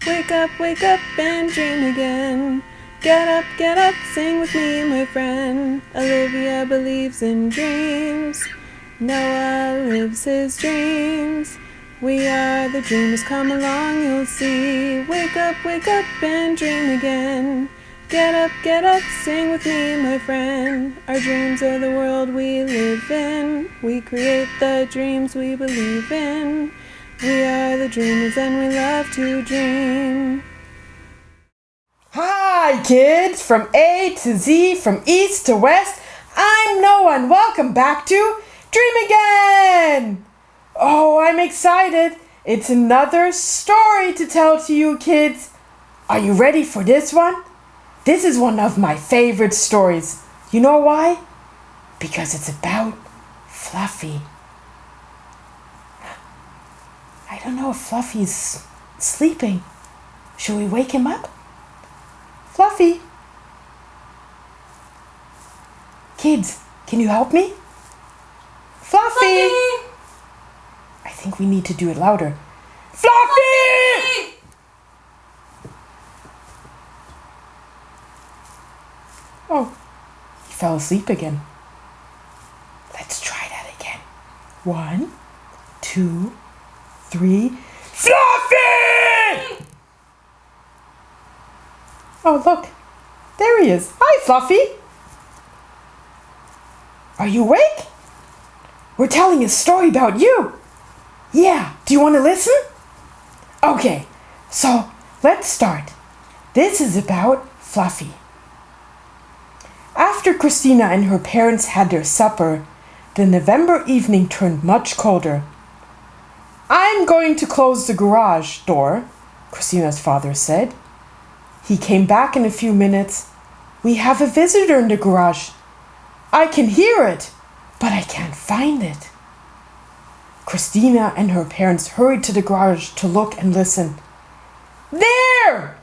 wake up and dream again. Get up, sing with me, my friend. Olivia believes in dreams. Noah lives his dreams. We are the dreamers, come along, you'll see. Wake up and dream again. Get up, sing with me, my friend. Our dreams are the world we live in. We create the dreams we believe in. We are the dreamers and we love to dream. Hi kids, from A to Z, from East to West, I'm Noah and welcome back to Dream Again! Oh, I'm excited. It's another story to tell to you kids. Are you ready for this one? This is one of my favorite stories. You know why? Because it's about Fluffy. I don't know if Fluffy's sleeping. Should we wake him up? Fluffy! Kids, can you help me? Fluffy! I think we need to do it louder. Fluffy! Oh, he fell asleep again. Let's try that again. 1, 2, 3. Fluffy! Oh, look. There he is. Hi, Fluffy. Are you awake? We're telling a story about you. Yeah, do you want to listen? Okay, so let's start. This is about Fluffy. After Christina and her parents had their supper, the November evening turned much colder. I'm going to close the garage door, Christina's father said. He came back in a few minutes. We have a visitor in the garage. I can hear it, but I can't find it. Christina and her parents hurried to the garage to look and listen. There!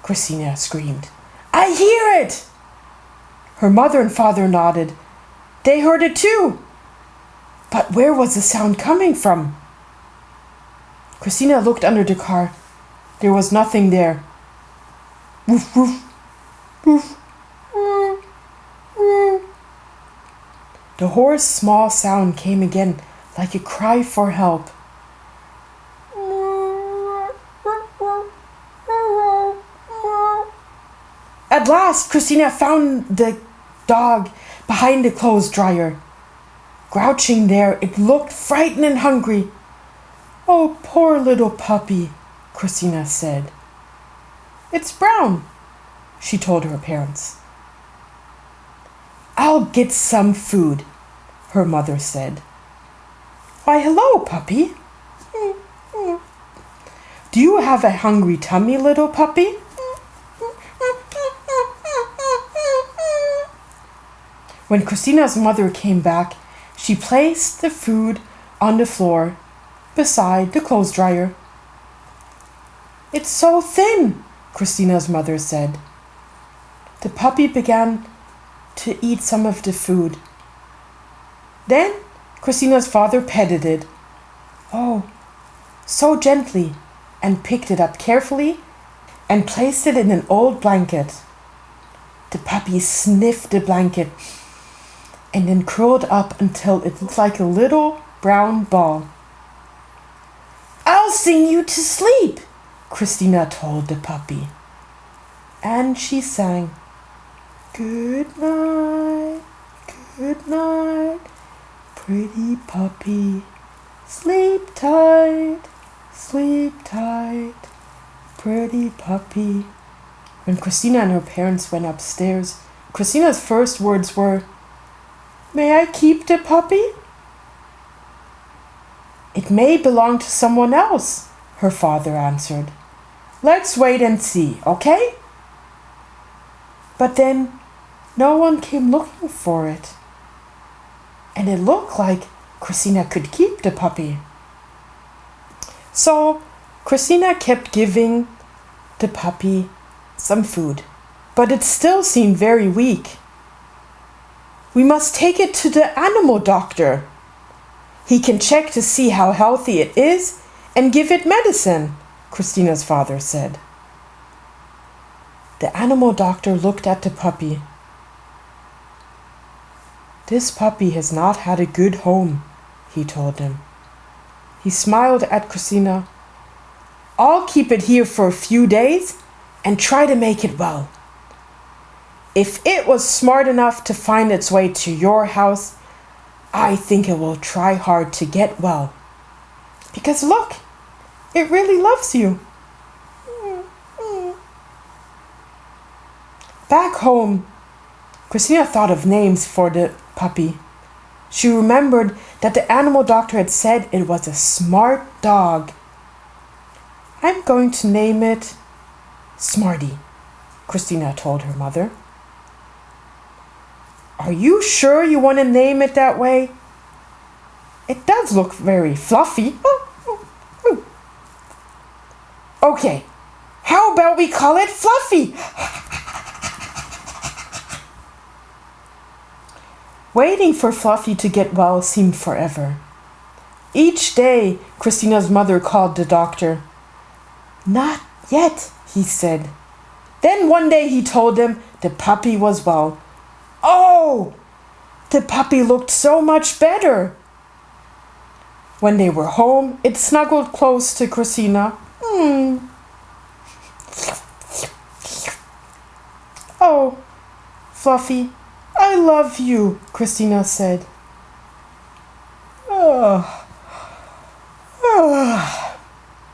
Christina screamed. I hear it! Her mother and father nodded. They heard it too. But where was the sound coming from? Christina looked under the car. There was nothing there. Woof, woof, woof, woof, woof. The hoarse, small sound came again, like a cry for help. At last, Christina found the dog behind the clothes dryer. Crouching there, it looked frightened and hungry. Oh, poor little puppy, Christina said. It's brown, she told her parents. I'll get some food, her mother said. Why, hello, puppy. Do you have a hungry tummy, little puppy? When Christina's mother came back, she placed the food on the floor beside the clothes dryer. It's so thin, Christina's mother said. The puppy began to eat some of the food. Then Christina's father petted it. Oh, so gently, and picked it up carefully and placed it in an old blanket. The puppy sniffed the blanket and then curled up until it looked like a little brown ball. I'll sing you to sleep, Christina told the puppy. And she sang, good night, pretty puppy, sleep tight, pretty puppy. When Christina and her parents went upstairs, Christina's first words were, May I keep the puppy? It may belong to someone else, her father answered. Let's wait and see, okay? But then no one came looking for it. And it looked like Christina could keep the puppy. So Christina kept giving the puppy some food, but it still seemed very weak. We must take it to the animal doctor. He can check to see how healthy it is and give it medicine, Christina's father said. The animal doctor looked at the puppy. This puppy has not had a good home, he told him. He smiled at Christina. I'll keep it here for a few days and try to make it well. If it was smart enough to find its way to your house, I think it will try hard to get well. Because look, it really loves you. Back home, Christina thought of names for the puppy. She remembered that the animal doctor had said it was a smart dog. I'm going to name it Smarty, Christina told her mother. Are you sure you want to name it that way? It does look very fluffy. Okay, how about we call it Fluffy? Waiting for Fluffy to get well seemed forever. Each day, Christina's mother called the doctor. Not yet, he said. Then one day he told them the puppy was well. Oh, the puppy looked so much better. When they were home, it snuggled close to Christina. Oh, Fluffy, I love you, Christina said.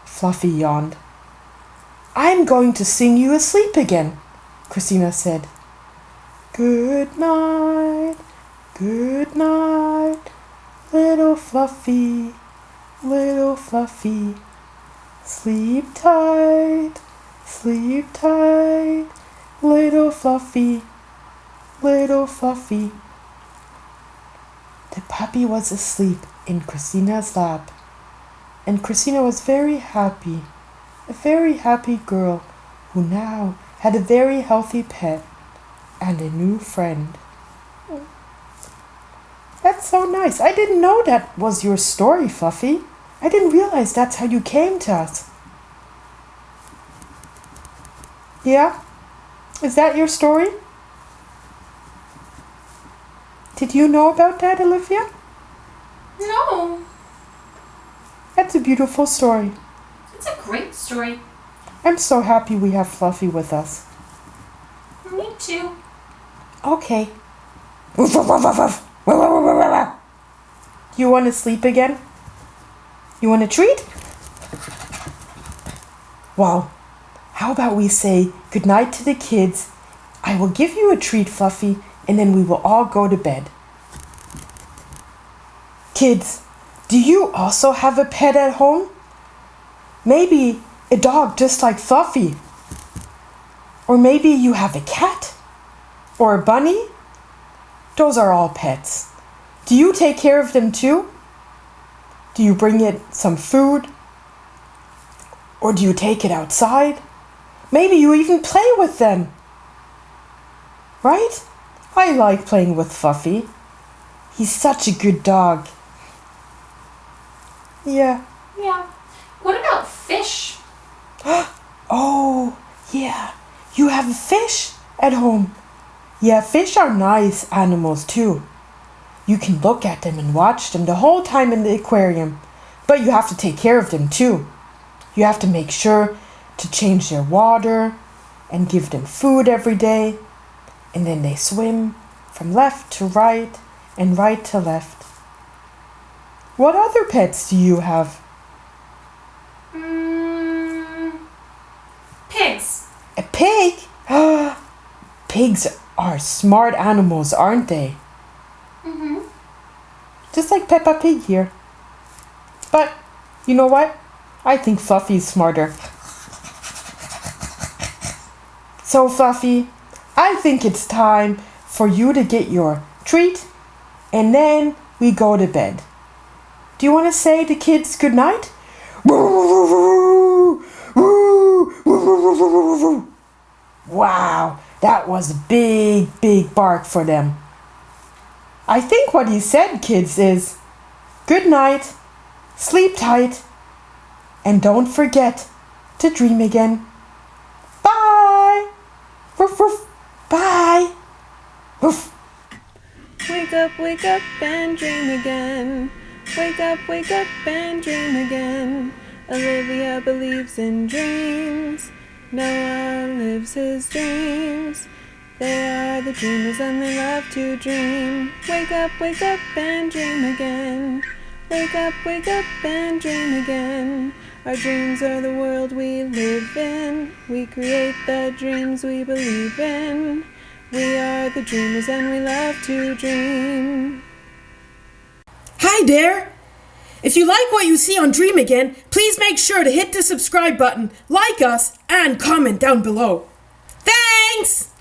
Fluffy yawned. I'm going to sing you asleep again, Christina said. Good night, little Fluffy, sleep tight, little Fluffy. The puppy was asleep in Christina's lap, and Christina was very happy, a very happy girl who now had a very healthy pet and a new friend. That's so nice. I didn't know that was your story, Fluffy. I didn't realize that's how you came to us. Yeah? Is that your story? Did you know about that, Olivia? No. That's a beautiful story. It's a great story. I'm so happy we have Fluffy with us. Me too. Okay. You want to sleep again? You want a treat? Well, how about we say goodnight to the kids? I will give you a treat, Fluffy, and then we will all go to bed. Kids, do you also have a pet at home? Maybe a dog just like Fluffy. Or maybe you have a cat or a bunny. Those are all pets. Do you take care of them too? Do you bring it some food? Or do you take it outside? Maybe you even play with them. Right? I like playing with Fluffy. He's such a good dog. Yeah. Yeah. What about fish? Oh, yeah. You have a fish at home. Yeah, fish are nice animals too. You can look at them and watch them the whole time in the aquarium, but you have to take care of them too. You have to make sure to change their water and give them food every day, and then they swim from left to right and right to left. What other pets do you have? Pigs. A pig? Pigs are smart animals, aren't they? Mm-hmm. Just like Peppa Pig here. But, you know what? I think Fluffy's smarter. So, Fluffy, I think it's time for you to get your treat, and then we go to bed. Do you want to say to kids good night? Wow, that was a big bark for them. I think what he said, kids, is good night, sleep tight, and don't forget to dream again. Bye! Woof woof! Bye! Woof! Wake up and dream again. Wake up and dream again. Olivia believes in dreams. Noah lives his dreams. They are the dreamers and they love to dream. Wake up and dream again. Wake up and dream again. Our dreams are the world we live in. We create the dreams we believe in. We are the dreamers and we love to dream. Hi there! If you like what you see on Dream Again, please make sure to hit the subscribe button, like us, and comment down below. Thanks!